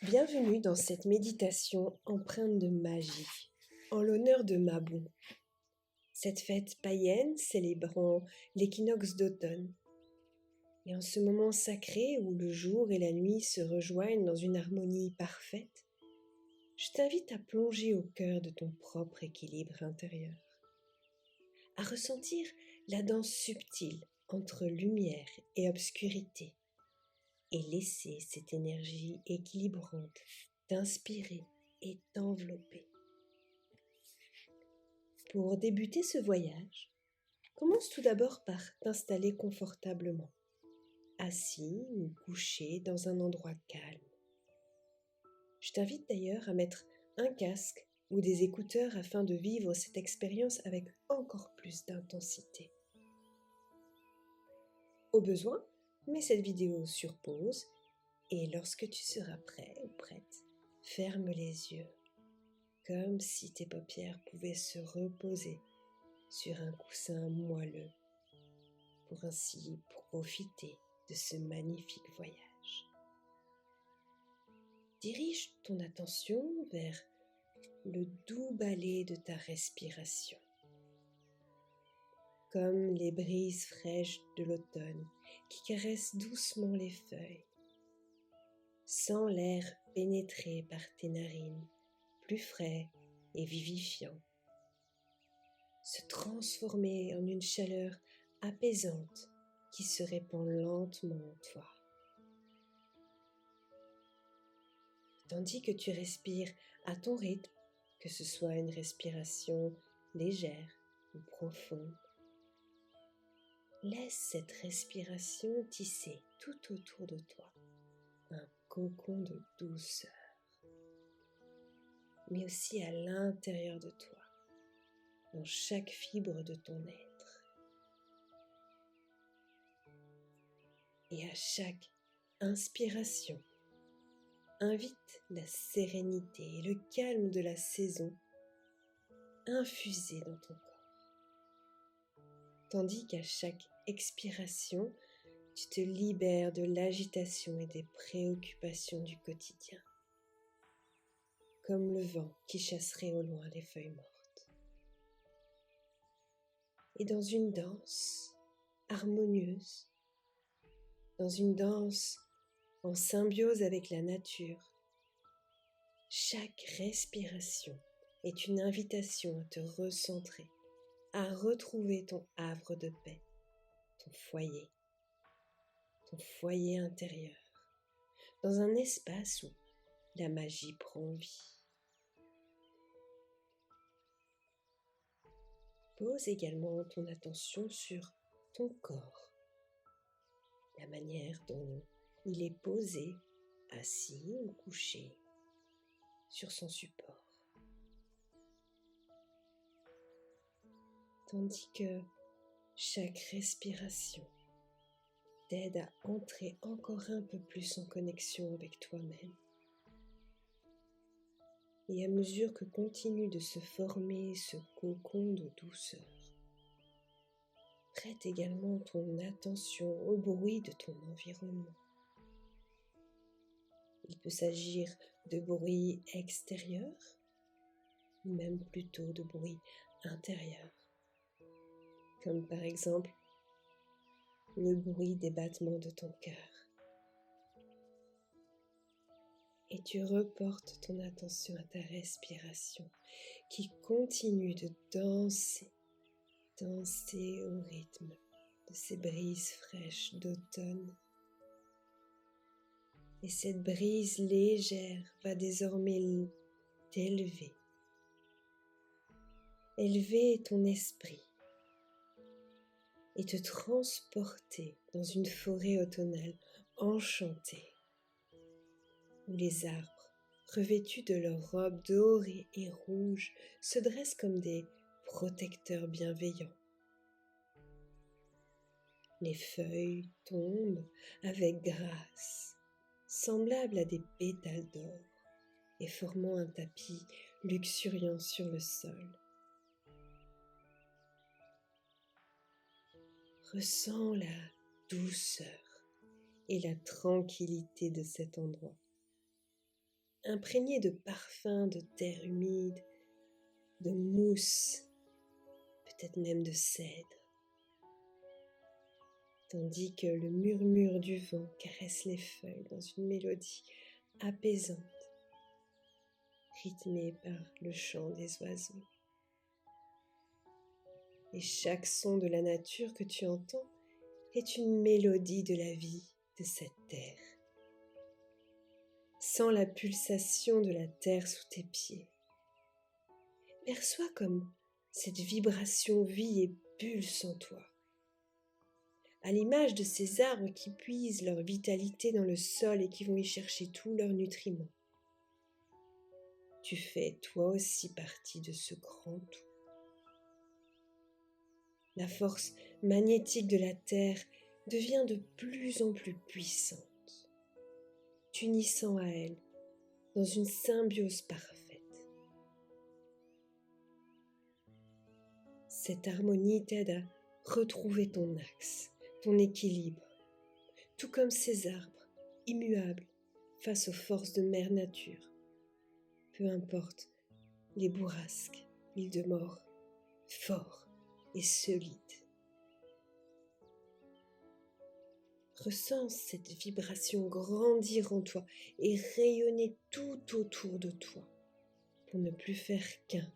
Bienvenue dans cette méditation empreinte de magie, en l'honneur de Mabon, cette fête païenne célébrant l'équinoxe d'automne. Et en ce moment sacré où le jour et la nuit se rejoignent dans une harmonie parfaite, je t'invite à plonger au cœur de ton propre équilibre intérieur, à ressentir la danse subtile entre lumière et obscurité, et laisser cette énergie équilibrante t'inspirer et t'envelopper. Pour débuter ce voyage, commence tout d'abord par t'installer confortablement, assis ou couché dans un endroit calme. Je t'invite d'ailleurs à mettre un casque ou des écouteurs afin de vivre cette expérience avec encore plus d'intensité. Au besoin, mets cette vidéo sur pause et lorsque tu seras prêt ou prête, ferme les yeux, comme si tes paupières pouvaient se reposer sur un coussin moelleux, pour ainsi profiter de ce magnifique voyage. Dirige ton attention vers le doux balai de ta respiration, comme les brises fraîches de l'automne qui caressent doucement les feuilles. Sens l'air pénétrer par tes narines, plus frais et vivifiant, se transformer en une chaleur apaisante qui se répand lentement en toi. Tandis que tu respires à ton rythme, que ce soit une respiration légère ou profonde, laisse cette respiration tisser tout autour de toi un cocon de douceur, mais aussi à l'intérieur de toi, dans chaque fibre de ton être. Et à chaque inspiration, invite la sérénité et le calme de la saison infusés dans ton corps. Tandis qu'à chaque expiration, tu te libères de l'agitation et des préoccupations du quotidien, comme le vent qui chasserait au loin les feuilles mortes. Et dans une danse harmonieuse, dans une danse en symbiose avec la nature, chaque respiration est une invitation à te recentrer, à retrouver ton havre de paix, ton foyer intérieur, dans un espace où la magie prend vie. Pose également ton attention sur ton corps, la manière dont il est posé, assis ou couché, sur son support. Tandis que chaque respiration t'aide à entrer encore un peu plus en connexion avec toi-même. Et à mesure que continue de se former ce cocon de douceur, prête également ton attention au bruit de ton environnement. Il peut s'agir de bruits extérieurs, ou même plutôt de bruits intérieurs, comme par exemple le bruit des battements de ton cœur. Et tu reportes ton attention à ta respiration qui continue de danser au rythme de ces brises fraîches d'automne. Et cette brise légère va désormais t'élever, élever ton esprit et te transporter dans une forêt automnale enchantée, où les arbres, revêtus de leurs robes dorées et rouges, se dressent comme des protecteurs bienveillants. Les feuilles tombent avec grâce, semblables à des pétales d'or, et formant un tapis luxuriant sur le sol. Ressens la douceur et la tranquillité de cet endroit. imprégné de parfums de terre humide, de mousse, peut-être même de cèdre, tandis que le murmure du vent caresse les feuilles dans une mélodie apaisante, rythmée par le chant des oiseaux. Et chaque son de la nature que tu entends est une mélodie de la vie de cette terre. Sens la pulsation de la terre sous tes pieds. Perçois comme cette vibration vit et pulse en toi, à l'image de ces arbres qui puisent leur vitalité dans le sol et qui vont y chercher tous leurs nutriments. Tu fais toi aussi partie de ce grand tout. La force magnétique de la terre devient de plus en plus puissante, t'unissant à elle dans une symbiose parfaite. Cette harmonie t'aide à retrouver ton axe, ton équilibre, tout comme ces arbres, immuables face aux forces de mère nature. Peu importe les bourrasques, ils demeurent forts et solides. Ressens cette vibration grandir en toi et rayonner tout autour de toi pour ne plus faire qu'un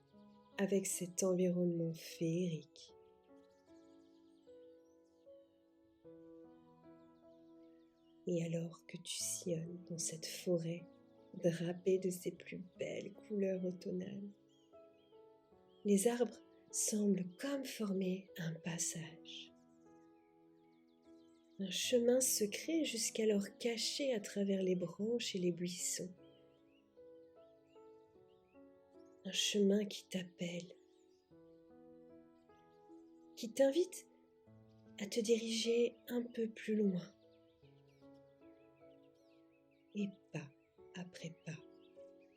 avec cet environnement féerique. Et alors que tu sillonnes dans cette forêt drapée de ses plus belles couleurs automnales, les arbres semblent comme former un passage. Un chemin secret jusqu'alors caché à travers les branches et les buissons. Un chemin qui t'appelle, qui t'invite à te diriger un peu plus loin. Et pas après pas,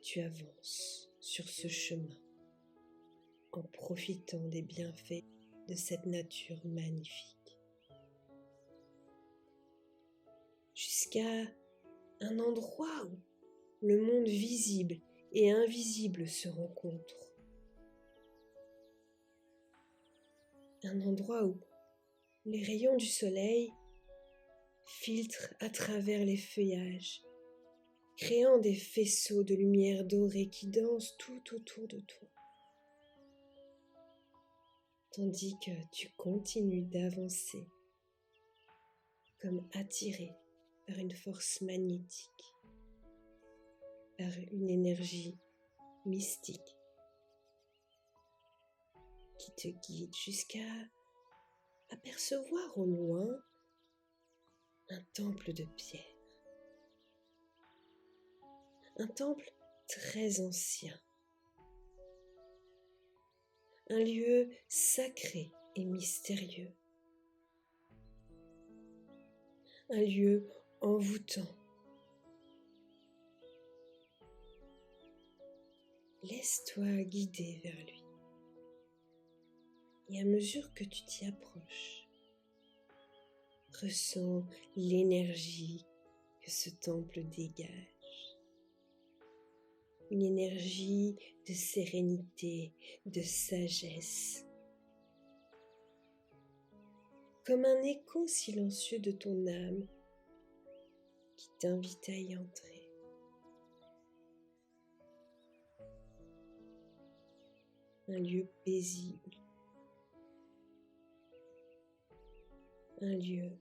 tu avances sur ce chemin en profitant des bienfaits de cette nature magnifique. Jusqu'à un endroit où le monde visible et invisible se rencontrent. Un endroit où les rayons du soleil filtrent à travers les feuillages, créant des faisceaux de lumière dorée qui dansent tout autour de toi. Tandis que tu continues d'avancer, comme attiré par une force magnétique, par une énergie mystique qui te guide jusqu'à apercevoir au loin un temple de pierre. Un temple très ancien. Un lieu sacré et mystérieux. Un lieu envoûtant. Laisse-toi guider vers lui. Et à mesure que tu t'y approches, ressens l'énergie que ce temple dégage. Une énergie de sérénité, de sagesse. Comme un écho silencieux de ton âme qui t'invite à y entrer. Un lieu paisible. Un lieu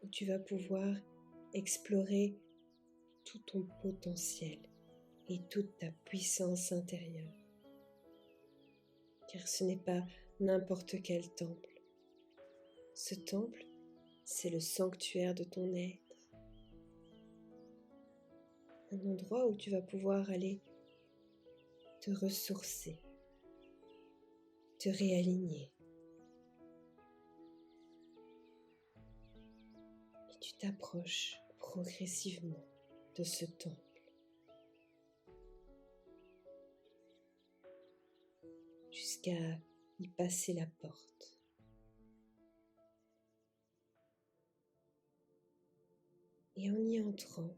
où tu vas pouvoir explorer tout ton potentiel et toute ta puissance intérieure. Car ce n'est pas n'importe quel temple. Ce temple, c'est le sanctuaire de ton être. Un endroit où tu vas pouvoir aller te ressourcer, te réaligner. Et tu t'approches progressivement de ce temple. Jusqu'à y passer la porte. Et en y entrant,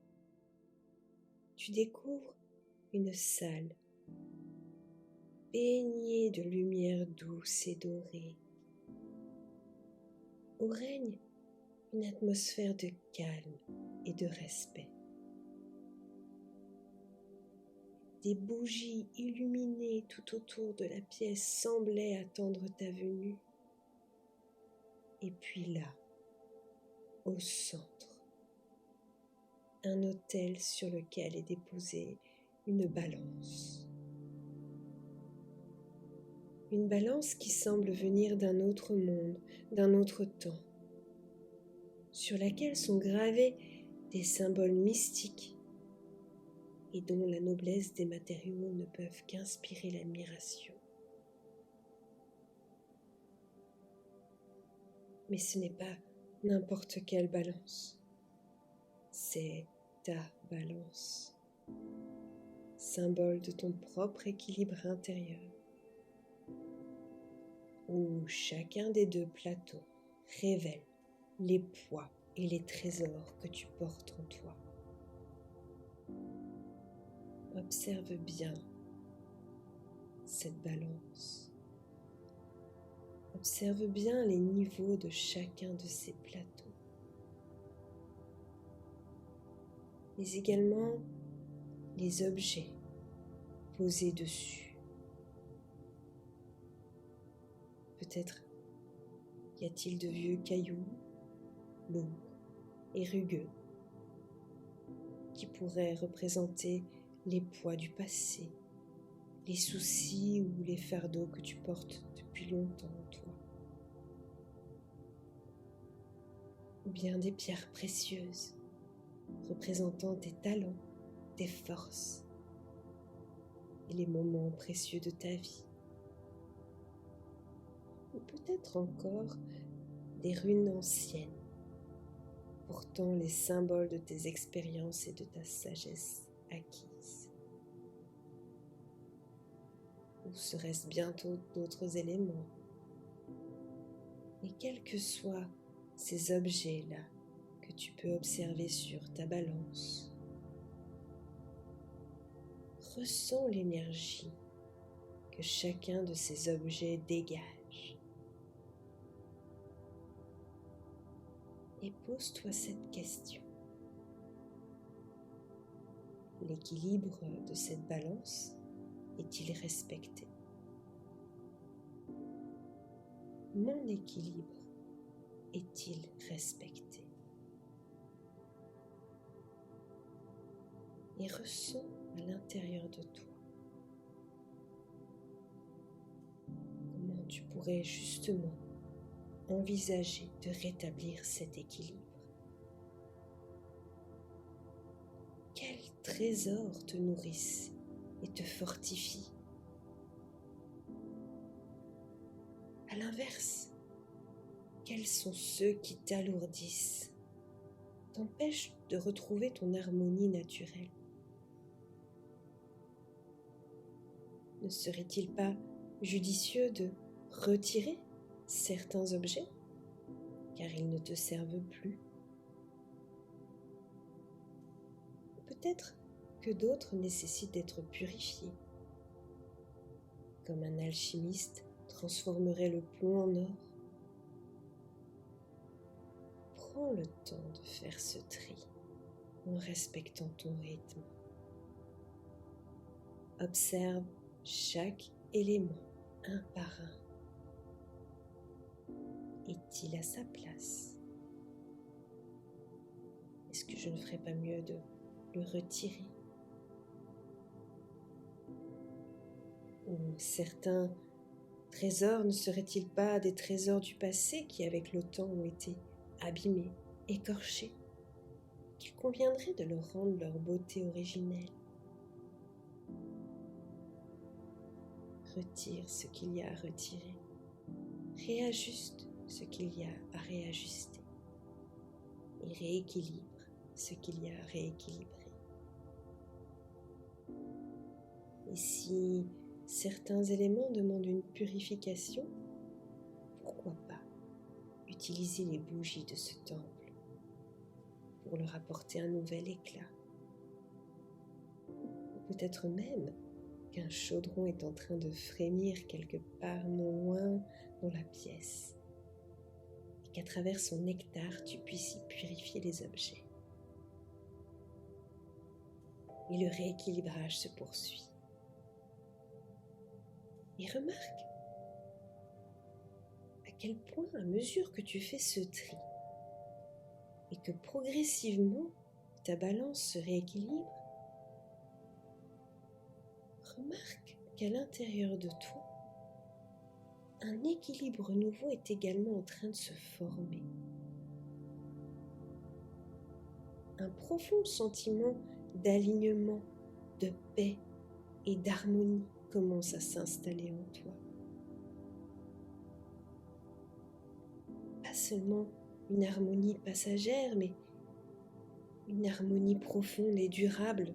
tu découvres une salle baignée de lumière douce et dorée, où règne une atmosphère de calme et de respect. Des bougies illuminées tout autour de la pièce semblaient attendre ta venue. Et puis là, au centre, un autel sur lequel est déposée une balance. Une balance qui semble venir d'un autre monde, d'un autre temps, sur laquelle sont gravés des symboles mystiques et dont la noblesse des matériaux ne peuvent qu'inspirer l'admiration. Mais ce n'est pas n'importe quelle balance, c'est ta balance, symbole de ton propre équilibre intérieur, où chacun des deux plateaux révèle les poids et les trésors que tu portes en toi. Observe bien cette balance. Observe bien les niveaux de chacun de ces plateaux, mais également les objets posés dessus. Peut-être y a-t-il de vieux cailloux, lourds et rugueux, qui pourraient représenter les poids du passé, les soucis ou les fardeaux que tu portes depuis longtemps en toi. Ou bien des pierres précieuses représentant tes talents, tes forces et les moments précieux de ta vie. Ou peut-être encore des runes anciennes, portant les symboles de tes expériences et de ta sagesse acquise. Ou serait-ce bientôt d'autres éléments? Et quels que soient ces objets-là que tu peux observer sur ta balance, ressens l'énergie que chacun de ces objets dégage. Et pose-toi cette question. L'équilibre de cette balance est-il respecté? Mon équilibre est-il respecté? Et ressens à l'intérieur de toi comment tu pourrais justement envisager de rétablir cet équilibre. Quels trésors te nourrissent et te fortifient? À l'inverse, quels sont ceux qui t'alourdissent, t'empêchent de retrouver ton harmonie naturelle? Ne serait-il pas judicieux de retirer certains objets car ils ne te servent plus? Peut-être que d'autres nécessitent d'être purifiés, comme un alchimiste transformerait le plomb en or. Prends le temps de faire ce tri en respectant ton rythme. Observe chaque élément un par un. Est-il à sa place? Est-ce que je ne ferais pas mieux de le retirer? Ou certains trésors ne seraient-ils pas des trésors du passé qui, avec le temps, ont été abîmés, écorchés, qu'il conviendrait de leur rendre leur beauté originelle? Retire ce qu'il y a à retirer, réajuste ce qu'il y a à réajuster et rééquilibre ce qu'il y a à rééquilibrer. Et si certains éléments demandent une purification, pourquoi pas utiliser les bougies de ce temple pour leur apporter un nouvel éclat? Peut-être même qu'un chaudron est en train de frémir quelque part non loin dans la pièce, et qu'à travers son nectar, tu puisses y purifier les objets. Et le rééquilibrage se poursuit. Et remarque à quel point, à mesure que tu fais ce tri, et que progressivement ta balance se rééquilibre, remarque qu'à l'intérieur de toi, un équilibre nouveau est également en train de se former. Un profond sentiment d'alignement, de paix et d'harmonie commence à s'installer en toi. Pas seulement une harmonie passagère, mais une harmonie profonde et durable,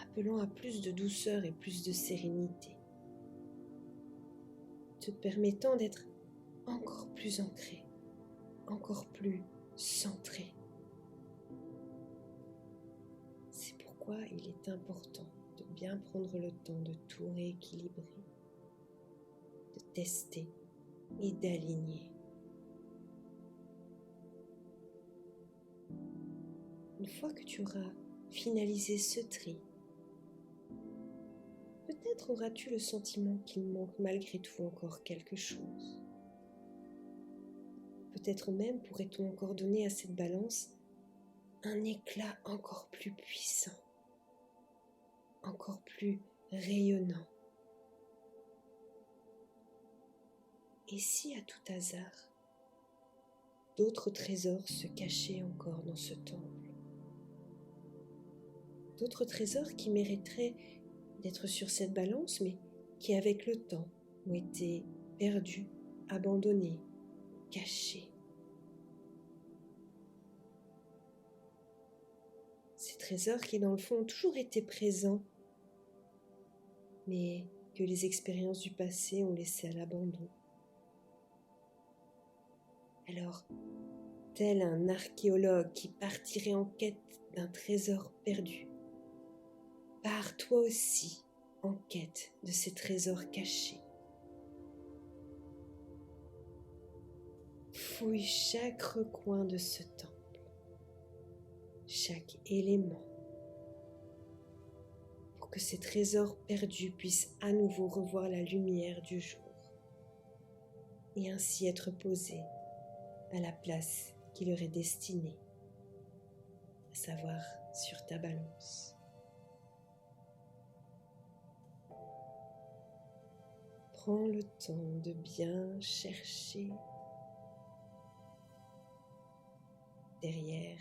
appelant à plus de douceur et plus de sérénité, te permettant d'être encore plus ancré, encore plus centré. C'est pourquoi il est important de bien prendre le temps de tout rééquilibrer, de tester et d'aligner. Une fois que tu auras finalisé ce tri, peut-être auras-tu le sentiment qu'il manque malgré tout encore quelque chose. Peut-être même pourrait-on encore donner à cette balance un éclat encore plus puissant, encore plus rayonnant. Et si à tout hasard, d'autres trésors se cachaient encore dans ce temple, d'autres trésors qui mériteraient d'être sur cette balance, mais qui avec le temps ont été perdus, abandonnés, cachés. Ces trésors qui dans le fond ont toujours été présents, mais que les expériences du passé ont laissés à l'abandon. Alors, tel un archéologue qui partirait en quête d'un trésor perdu, pars toi aussi en quête de ces trésors cachés. Fouille chaque recoin de ce temple, chaque élément, pour que ces trésors perdus puissent à nouveau revoir la lumière du jour et ainsi être posés à la place qui leur est destinée, à savoir sur ta balance. Prends le temps de bien chercher derrière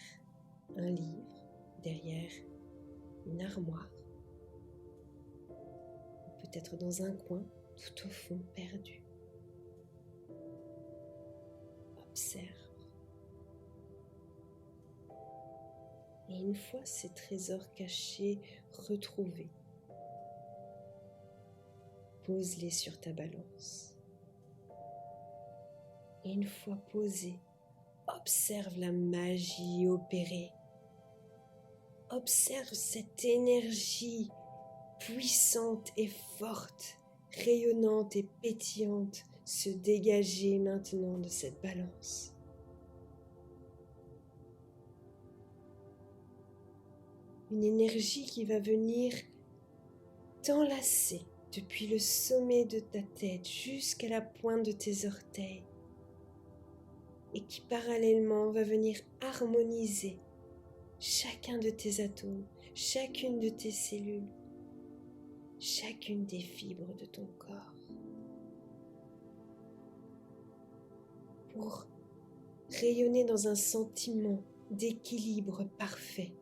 un livre, derrière une armoire, ou peut-être dans un coin tout au fond perdu. Observe. Et une fois ces trésors cachés retrouvés, pose-les sur ta balance. Et une fois posés, observe la magie opérée. Observe cette énergie puissante et forte, rayonnante et pétillante se dégager maintenant de cette balance. Une énergie qui va venir t'enlacer depuis le sommet de ta tête jusqu'à la pointe de tes orteils et qui parallèlement va venir harmoniser chacun de tes atomes, chacune de tes cellules, chacune des fibres de ton corps pour rayonner dans un sentiment d'équilibre parfait,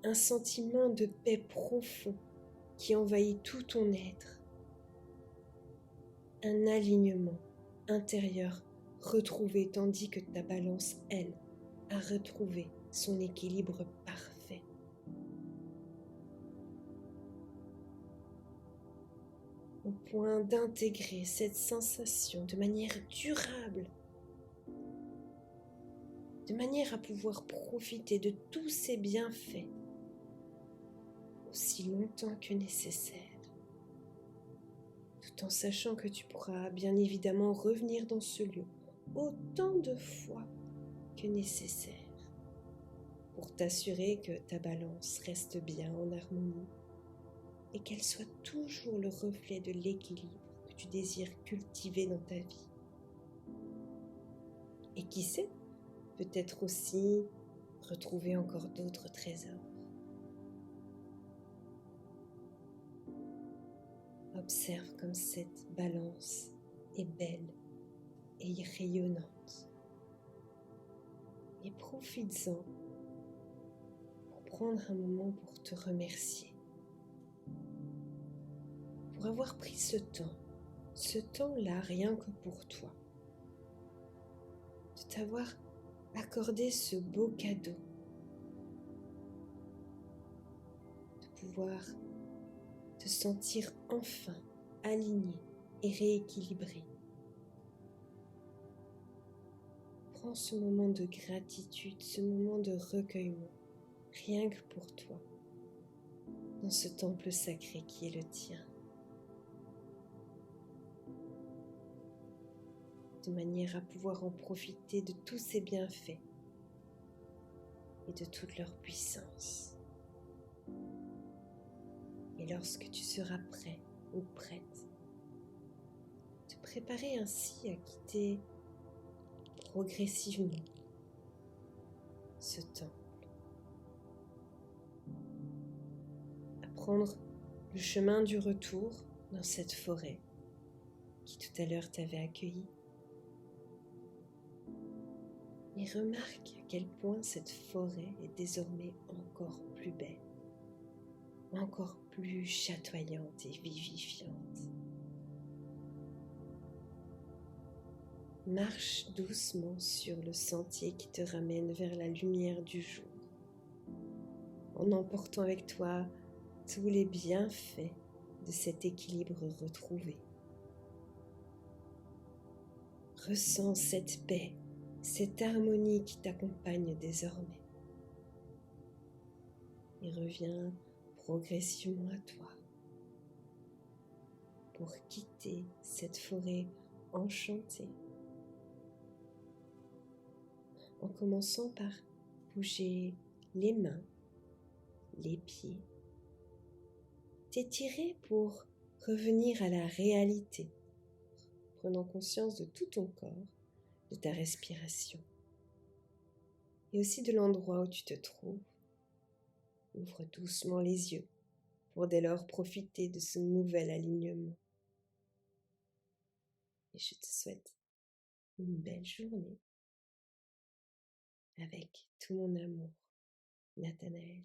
un sentiment de paix profond qui envahit tout ton être, un alignement intérieur retrouvé tandis que ta balance, elle, a retrouvé son équilibre parfait. Au point d'intégrer cette sensation de manière durable, de manière à pouvoir profiter de tous ces bienfaits aussi longtemps que nécessaire, tout en sachant que tu pourras bien évidemment revenir dans ce lieu autant de fois que nécessaire pour t'assurer que ta balance reste bien en harmonie et qu'elle soit toujours le reflet de l'équilibre que tu désires cultiver dans ta vie. Et qui sait, peut-être aussi retrouver encore d'autres trésors. Observe comme cette balance est belle et rayonnante. Et profites-en pour prendre un moment pour te remercier. Pour avoir pris ce temps-là rien que pour toi. De t'avoir accordé ce beau cadeau. De pouvoir te sentir enfin aligné et rééquilibré. Prends ce moment de gratitude, ce moment de recueillement, rien que pour toi, dans ce temple sacré qui est le tien. De manière à pouvoir en profiter de tous ces bienfaits et de toute leur puissance. Et lorsque tu seras prêt ou prête, te préparer ainsi à quitter progressivement ce temple, à prendre le chemin du retour dans cette forêt qui tout à l'heure t'avait accueilli. Et remarque à quel point cette forêt est désormais encore plus belle, encore plus chatoyante et vivifiante. Marche doucement sur le sentier qui te ramène vers la lumière du jour, en emportant avec toi tous les bienfaits de cet équilibre retrouvé. Ressens cette paix, cette harmonie qui t'accompagne désormais. Et reviens progressivement à toi pour quitter cette forêt enchantée. En commençant par bouger les mains, les pieds, t'étirer pour revenir à la réalité, prenant conscience de tout ton corps, de ta respiration et aussi de l'endroit où tu te trouves. Ouvre doucement les yeux pour dès lors profiter de ce nouvel alignement. Et je te souhaite une belle journée avec tout mon amour, Nathanaël.